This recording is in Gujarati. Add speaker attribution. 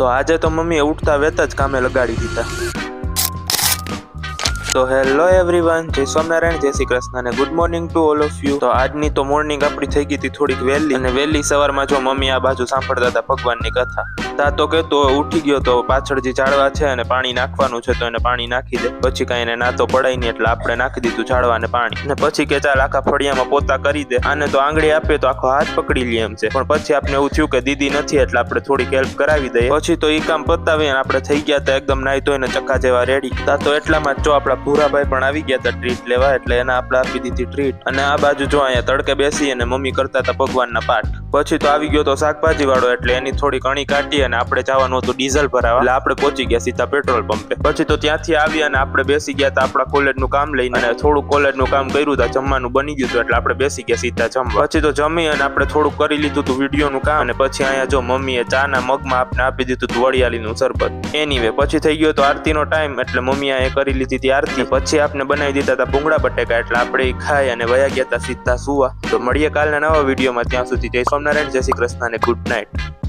Speaker 1: તો આજે તો મમ્મીએ ઉઠતા વેત જ કામે લગાડી દીધા। તો હેલો એવરીવન, જય સ્વામિનારાયણ, જય શ્રી કૃષ્ણ અને good morning to all of you. તો આજની તો મોર્નિંગ આપણી થઈ ગઈ હતી થોડીક વહેલી, અને વહેલી સવારમાં જો મમ્મી આ બાજુ સાંભળતા હતા ભગવાનની કથા। તા તો કહેતો ઉઠી ગયો તો પાછળ જે ઝાડવા છે અને પાણી નાખવાનું છે તો એને પાણી નાખી દે, પછી કાંઈ એને ના તો પડાય નહીં એટલે આપણે નાખી દીધું ઝાડવાને પાણી, અને પછી કે ચાલ આખા ફળિયામાં પોતા કરી દે, આને તો આંગળી આપે તો આખો હાથ પકડી લે એમ છે, પણ પછી આપણે એવું થયું કે દીદી નથી એટલે આપણે થોડીક હેલ્પ કરાવી દઈએ। પછી તો એ કામ પતાવી અને આપણે થઈ ગયા હતા એકદમ નાહી ધોઈને ચક્કા જેવા રેડી। તા તો એટલામાં જો આપણા ભૂરાભાઈ પણ આવી ગયા હતા ટ્રીટ લેવા, એટલે એને આપણે આપી દીધી ટ્રીટ। અને આ બાજુ જો અહીંયા તડકે બેસી અને મમ્મી કરતા હતા ભગવાનના પાઠ। પછી તો આવી ગયો તો શાકભાજી વાળો, એટલે એની થોડી ઘણી કાઢી અને આપણે જવાનું હતું ડીઝલ ભરાવા, એટલે આપણે પહોંચી ગયા સીધા પેટ્રોલ પંપે। પછી તો ત્યાંથી આવી અને આપણે બેસી ગયા હતા આપણા કોલેજનું કામ લઈને, અને થોડું કોલેજનું કામ કર્યું હતું, જમવાનું બની ગયું હતું એટલે આપણે બેસી ગયા સીધા જમવા। પછી તો જમી અને આપણે થોડું કરી લીધું હતું વિડીયોનું કામ, અને પછી અહીંયા જો મમ્મીએ ચાના મગમાં આપણે આપી દીધું હતું વરિયાળીનું શરબત। એનીવે પછી થઈ ગયો તો આરતીનો ટાઈમ, એટલે મમ્મીએ એ કરી લીધી હતી આરતી। પછી આપણે બનાવી દીધા હતા ભૂંગળા બટેકા, એટલે આપણે ખાઈ અને વયા ગયા હતા સીધા સુવા। તો મળીએ કાલના નવા વિડીયોમાં, ત્યાં સુધી જય સ્વામિનારાયણ, જય શ્રી કૃષ્ણ અને ગુડ નાઇટ।